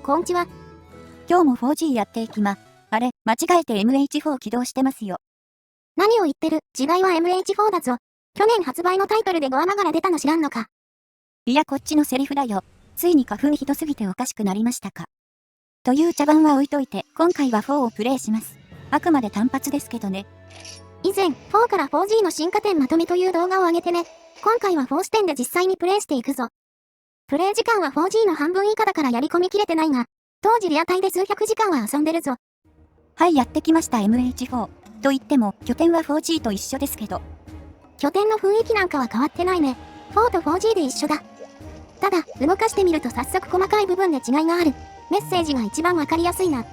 こんちは。今日も 4G やっていきま。あれ、間違えて MH4 起動してますよ。何を言ってる、時代は MH4 だぞ。去年発売のタイトルで5穴から出たの知らんのか。いやこっちのセリフだよ。ついに花粉ひどすぎておかしくなりましたか。という茶番は置いといて、今回は4をプレイします。あくまで単発ですけどね。以前、4から 4G の進化点まとめという動画を上げてね。今回は4視点で実際にプレイしていくぞ。プレイ時間は 4G の半分以下だからやり込みきれてないが、当時リアタイで数百時間は遊んでるぞ。はい、やってきました MH4。と言っても、拠点は 4G と一緒ですけど。拠点の雰囲気なんかは変わってないね。4と 4G で一緒だ。ただ、動かしてみると早速細かい部分で違いがある。メッセージが一番わかりやすいな。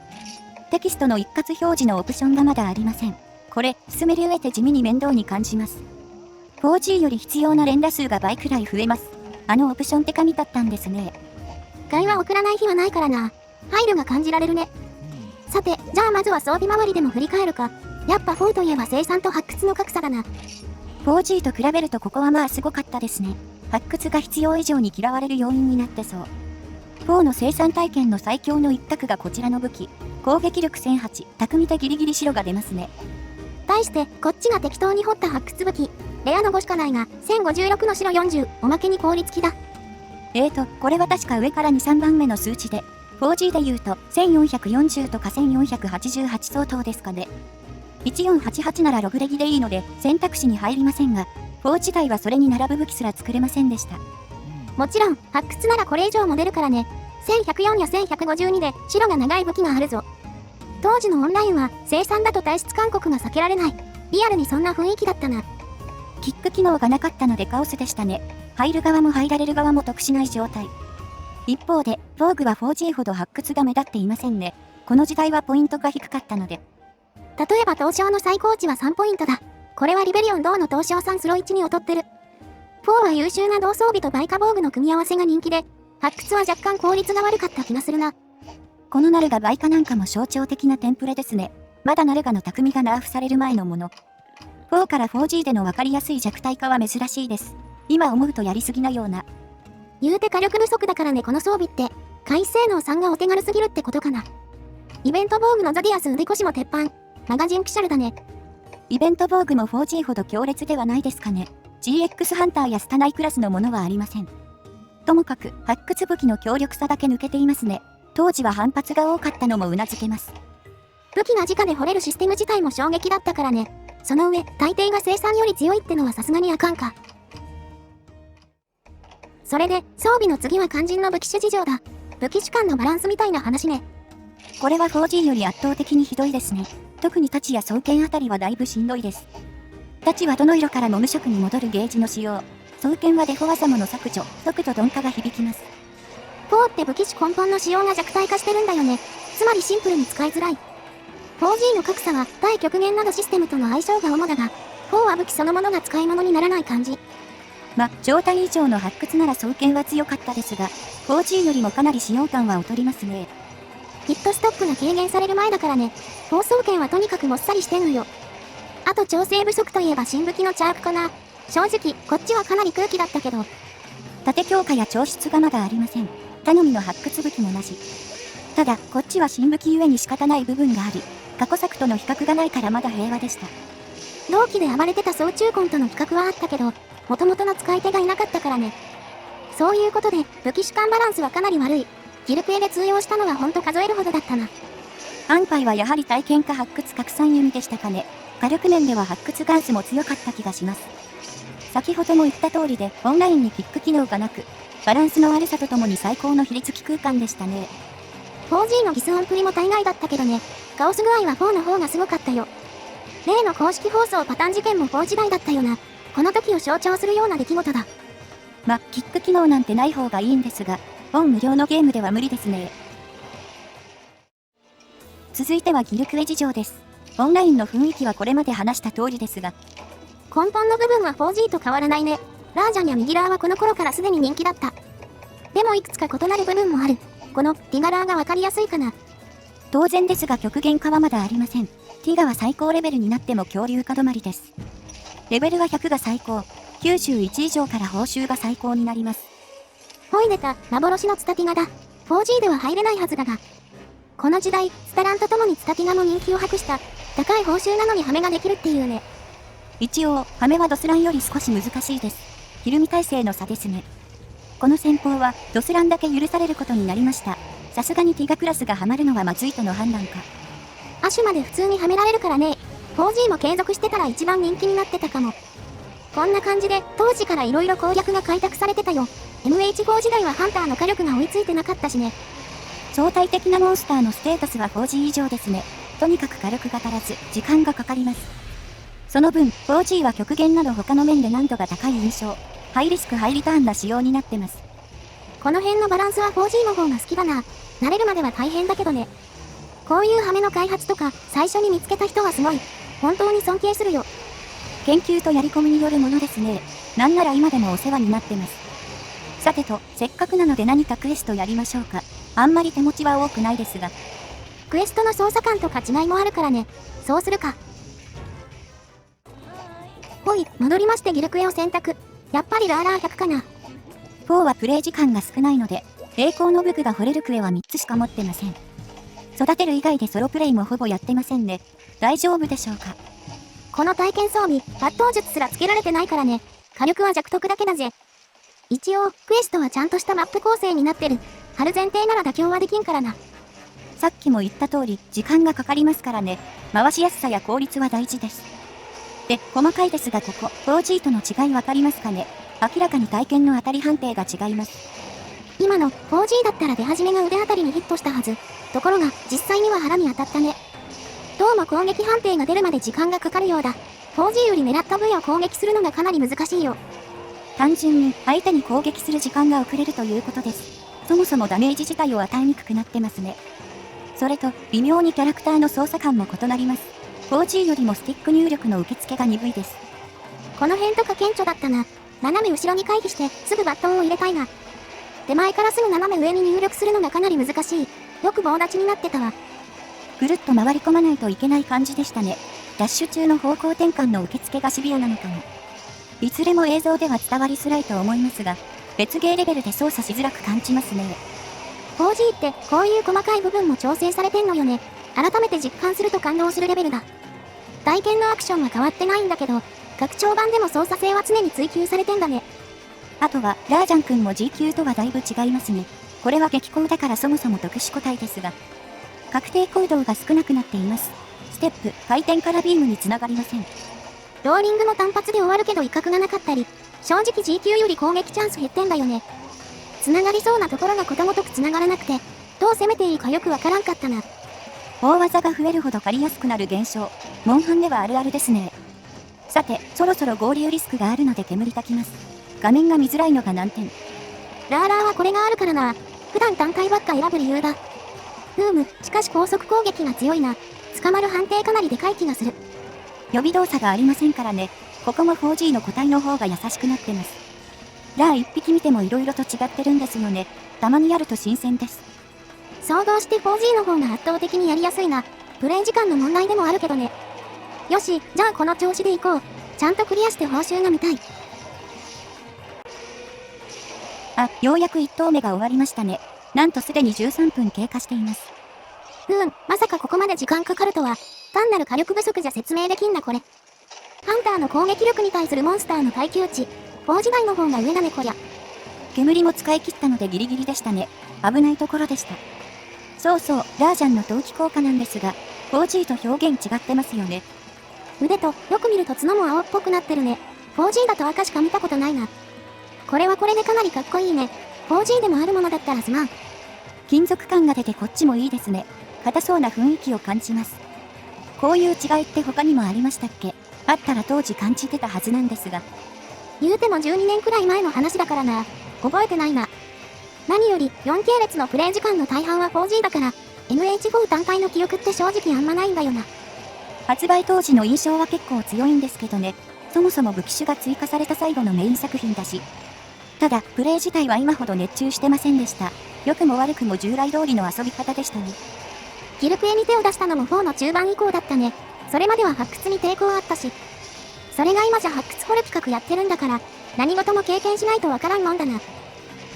テキストの一括表示のオプションがまだありません。これ、進める上で地味に面倒に感じます。4G より必要な連打数が倍くらい増えます。あのオプションって神だったんですね。会話送らない日はないからな。配慮が感じられるね。さて、じゃあまずは装備周りでも振り返るか。やっぱ4といえば生産と発掘の格差だな。4G と比べるとここはまあすごかったですね。発掘が必要以上に嫌われる要因になってそう。4の生産体験の最強の一角がこちらの武器。攻撃力1008、巧みでギリギリ白が出ますね。対して、こっちが適当に掘った発掘武器。レアの5しかないが、1056の白40、おまけに効率きだ。これは確か上から2、3番目の数値で、4G で言うと1440とか1488相当ですかね。1488なら6レギでいいので選択肢に入りませんが、4自体はそれに並ぶ武器すら作れませんでした。もちろん、発掘ならこれ以上も出るからね。1104や1152で白が長い武器があるぞ。当時のオンラインは生産だと体質勧告が避けられない。リアルにそんな雰囲気だったな。キック機能がなかったのでカオスでしたね。入る側も入られる側も得しない状態。一方で、防具は 4G ほど発掘が目立っていませんね。この時代はポイントが低かったので。例えば東証の最高値は3ポイントだ。これはリベリオン銅の東証3スロ1に劣ってる。4は優秀な銅装備とバイカ防具の組み合わせが人気で、発掘は若干効率が悪かった気がするな。このナルガバイカなんかも象徴的なテンプレですね。まだナルガの巧みがナーフされる前のもの。4から 4G での分かりやすい弱体化は珍しいです。今思うとやりすぎなような。言うて火力不足だからねこの装備って、回避性能3がお手軽すぎるってことかな。イベント防具のザディアス腕越しも鉄板。マガジンピシャルだね。イベント防具も 4G ほど強烈ではないですかね。GX ハンターやスタナイクラスのものはありません。ともかく発掘武器の強力さだけ抜けていますね。当時は反発が多かったのもうなずけます。武器が直で掘れるシステム自体も衝撃だったからね。その上、大抵が生産より強いってのはさすがにあかんか。それで、装備の次は肝心の武器種事情だ。武器種間のバランスみたいな話ね。これは 4G より圧倒的にひどいですね。特に太刀や双剣あたりはだいぶしんどいです。太刀はどの色からも無色に戻るゲージの使用。双剣はデフォ技もの削除、速度鈍化が響きます。4って武器種根本の仕様が弱体化してるんだよね。つまりシンプルに使いづらい。4G の格差は対極限などシステムとの相性が主だが、4は武器そのものが使い物にならない感じ。状態以上の発掘なら双剣は強かったですが、4G よりもかなり使用感は劣りますね。ヒットストップが軽減される前だからね。4双剣はとにかくもっさりしてんのよ。あと調整不足といえば新武器のチャークかな。正直、こっちはかなり空気だったけど。盾強化や調出がまだありません。頼みの発掘武器もなし。ただ、こっちは新武器ゆえに仕方ない部分があり、過去作との比較がないからまだ平和でした。同期で暴れてた総中魂との比較はあったけど、元々の使い手がいなかったからね。そういうことで、武器種間バランスはかなり悪い。ギルクエで通用したのはほんと数えるほどだったな。安牌はやはり体験か発掘拡散弓でしたかね。火力面では発掘ガンスも強かった気がします。先ほども言った通りで、オンラインにキック機能がなく、バランスの悪さとともに最高の比率機空間でしたね。4G のギス音プリも大概だったけどね、カオス具合は4の方がすごかったよ。例の公式放送パターン事件も4時代だったよな。この時を象徴するような出来事だ。キック機能なんてない方がいいんですが、本無料のゲームでは無理ですね。続いてはギルクエ事情です。オンラインの雰囲気はこれまで話した通りですが、根本の部分は 4G と変わらないね。ラージャンやミギラーはこの頃からすでに人気だった。でもいくつか異なる部分もある。このティガラーがわかりやすいかな。当然ですが極限化はまだありません。ティガは最高レベルになっても恐竜化止まりです。レベルは100が最高、91以上から報酬が最高になります。ほいでた、幻のツタティガだ。4G では入れないはずだが。この時代、スタランと共にツタティガも人気を博した、高い報酬なのにハメができるっていうね。一応、ハメはドスランより少し難しいです。ひるみ耐性の差ですね。この戦法は、ドスランだけ許されることになりました。さすがにティガクラスがハマるのはまずいとの判断か。アシュまで普通にはめられるからね。4G も継続してたら一番人気になってたかも。こんな感じで、当時から色々攻略が開拓されてたよ。MH4 時代はハンターの火力が追いついてなかったしね。相対的なモンスターのステータスは 4G 以上ですね。とにかく火力が足らず、時間がかかります。その分、4G は極限など他の面で難度が高い印象。ハイリスクハイリターンな仕様になってます。この辺のバランスは 4G の方が好きだな。慣れるまでは大変だけどね。こういうハメの開発とか、最初に見つけた人はすごい。本当に尊敬するよ。研究とやり込みによるものですね。なんなら今でもお世話になってます。さてと、せっかくなので何かクエストやりましょうか。あんまり手持ちは多くないですが。クエストの操作感とか違いもあるからね。そうするか。ほい、戻りましてギルクエを選択。やっぱりラーラー100かな。4はプレイ時間が少ないので、栄光の武具が掘れるクエは3つしか持ってません。育てる以外でソロプレイもほぼやってませんね。大丈夫でしょうか。この体験装備、抜刀術すらつけられてないからね。火力は弱得だけだぜ。一応、クエストはちゃんとしたマップ構成になってる。貼る前提なら妥協はできんからな。さっきも言った通り、時間がかかりますからね。回しやすさや効率は大事です。で、細かいですがここ、4G との違いわかりますかね。明らかに体験の当たり判定が違います。今の 4G だったら出始めが腕あたりにヒットしたはず。ところが、実際には腹に当たったね。どうも攻撃判定が出るまで時間がかかるようだ。4G より狙った部位を攻撃するのがかなり難しいよ。単純に相手に攻撃する時間が遅れるということです。そもそもダメージ自体を与えにくくなってますね。それと、微妙にキャラクターの操作感も異なります。4G よりもスティック入力の受付が鈍いです。この辺とか顕著だったな。斜め後ろに回避してすぐバットンを入れたいが。手前からすぐ斜め上に入力するのがかなり難しい。よく棒立ちになってたわ。ぐるっと回り込まないといけない感じでしたね。ダッシュ中の方向転換の受付がシビアなのかも。いずれも映像では伝わりづらいと思いますが、別ゲーレベルで操作しづらく感じますね。4G ってこういう細かい部分も調整されてんのよね。改めて実感すると感動するレベルだ。体験のアクションは変わってないんだけど、拡張版でも操作性は常に追求されてんだね。あとは、ラージャン君も G 級とはだいぶ違いますね。これは激高だからそもそも特殊個体ですが、確定行動が少なくなっています。ステップ、回転からビームにつながりません。ローリングも単発で終わるけど威嚇がなかったり、正直 G 級より攻撃チャンス減ってんだよね。繋がりそうなところがことごとく繋がらなくて、どう攻めていいかよくわからんかったな。大技が増えるほど狩りやすくなる現象。モンハンではあるあるですね。さて、そろそろ合流リスクがあるので煙たきます。画面が見づらいのが難点。ラーラーはこれがあるからな。普段単体ばっか選ぶ理由だ。しかし高速攻撃が強いな。捕まる判定かなりでかい気がする。予備動作がありませんからね。ここも 4G の個体の方が優しくなってます。ラー1匹見ても色々と違ってるんですよね。たまにやると新鮮です。総合して 4G の方が圧倒的にやりやすいな。プレイ時間の問題でもあるけどね。よし、じゃあこの調子でいこう。ちゃんとクリアして報酬が見たい。あ、ようやく1投目が終わりましたね。なんとすでに13分経過しています。まさかここまで時間かかるとは。単なる火力不足じゃ説明できんなこれ。ハンターの攻撃力に対するモンスターの耐久値。4時代の方が上だねこりゃ。煙も使い切ったのでギリギリでしたね。危ないところでした。そうそう、ラージャンの投機効果なんですが、4G と表現違ってますよね。腕と、よく見ると角も青っぽくなってるね。4G だと赤しか見たことないな。これはこれでかなりかっこいいね。4G でもあるものだったらすまん。金属感が出てこっちもいいですね。硬そうな雰囲気を感じます。こういう違いって他にもありましたっけ？あったら当時感じてたはずなんですが。言うても12年くらい前の話だからな。覚えてないな。何より 4K 列のプレイ時間の大半は 4G だから、MH4 単体の記憶って正直あんまないんだよな。発売当時の印象は結構強いんですけどね。そもそも武器種が追加された最後のメイン作品だし。ただ、プレイ自体は今ほど熱中してませんでした。良くも悪くも従来通りの遊び方でしたね。ギルクエに手を出したのも4の中盤以降だったね。それまでは発掘に抵抗あったし。それが今じゃ発掘掘る企画やってるんだから、何事も経験しないとわからんもんだな。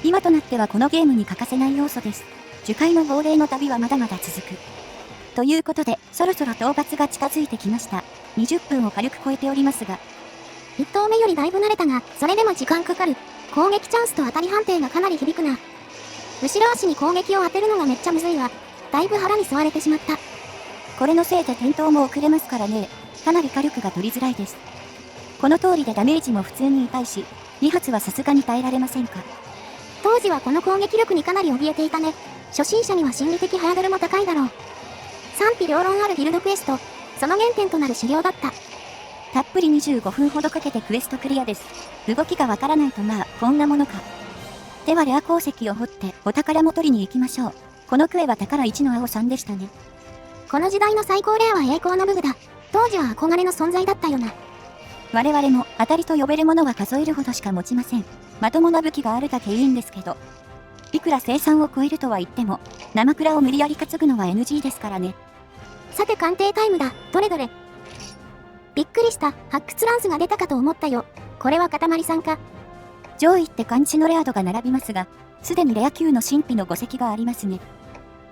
今となってはこのゲームに欠かせない要素です。樹海の亡霊の旅はまだまだ続く。ということで、そろそろ討伐が近づいてきました。20分を軽く超えておりますが。1投目よりだいぶ慣れたが、それでも時間かかる。攻撃チャンスと当たり判定がかなり響くな。後ろ足に攻撃を当てるのがめっちゃむずいわ。だいぶ腹に吸われてしまった。これのせいで転倒も遅れますからね。かなり火力が取りづらいです。この通りでダメージも普通に痛いし、2発はさすがに耐えられませんか。当時はこの攻撃力にかなり怯えていたね。初心者には心理的ハードルも高いだろう。賛否両論あるギルドクエスト、その原点となる修行だった。たっぷり25分ほどかけてクエストクリアです。動きがわからないとまあ、こんなものか。ではレア鉱石を掘ってお宝も取りに行きましょう。このクエは宝1の青さんでしたね。この時代の最高レアは栄光の武具だ。当時は憧れの存在だったよな。我々も当たりと呼べるものは数えるほどしか持ちません。まともな武器があるだけいいんですけど。いくら生産を超えるとは言っても、生蔵を無理やり担ぐのは NG ですからね。さて鑑定タイムだ。どれどれ。びっくりした。発掘ランスが出たかと思ったよ。これは塊さんか。上位って感じのレア度が並びますが、すでにレア級の神秘の5石がありますね。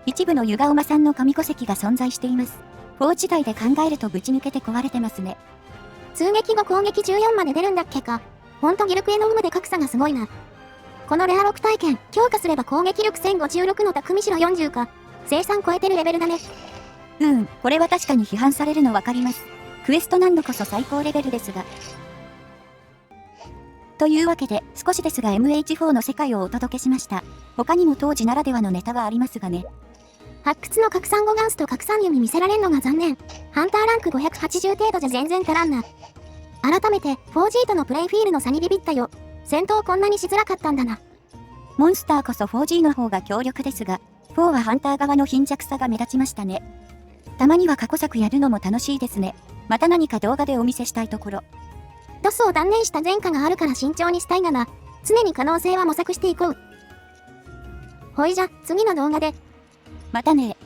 一部の湯河馬さんの神戸石が存在しています。4時代で考えるとぶち抜けて壊れてますね。通撃後攻撃14まで出るんだっけか。ほんとギルクエの有無で格差がすごいな。このレア6体験、強化すれば攻撃力1056の卓むしろ40か。生産超えてるレベルだね。これは確かに批判されるのわかります。クエスト難度こそ最高レベルですが。というわけで、少しですが MH4 の世界をお届けしました。他にも当時ならではのネタはありますがね。発掘の拡散5ガンスと拡散弓見せられんのが残念。ハンターランク580程度じゃ全然足らんな。改めて、4G とのプレイフィールの差にビビったよ。戦闘こんなにしづらかったんだな。モンスターこそ 4G の方が強力ですが、4はハンター側の貧弱さが目立ちましたね。たまには過去作やるのも楽しいですね。また何か動画でお見せしたいところ。ロスを断念した前科があるから慎重にしたいがな。常に可能性は模索していこう。ほいじゃ、次の動画で。またね。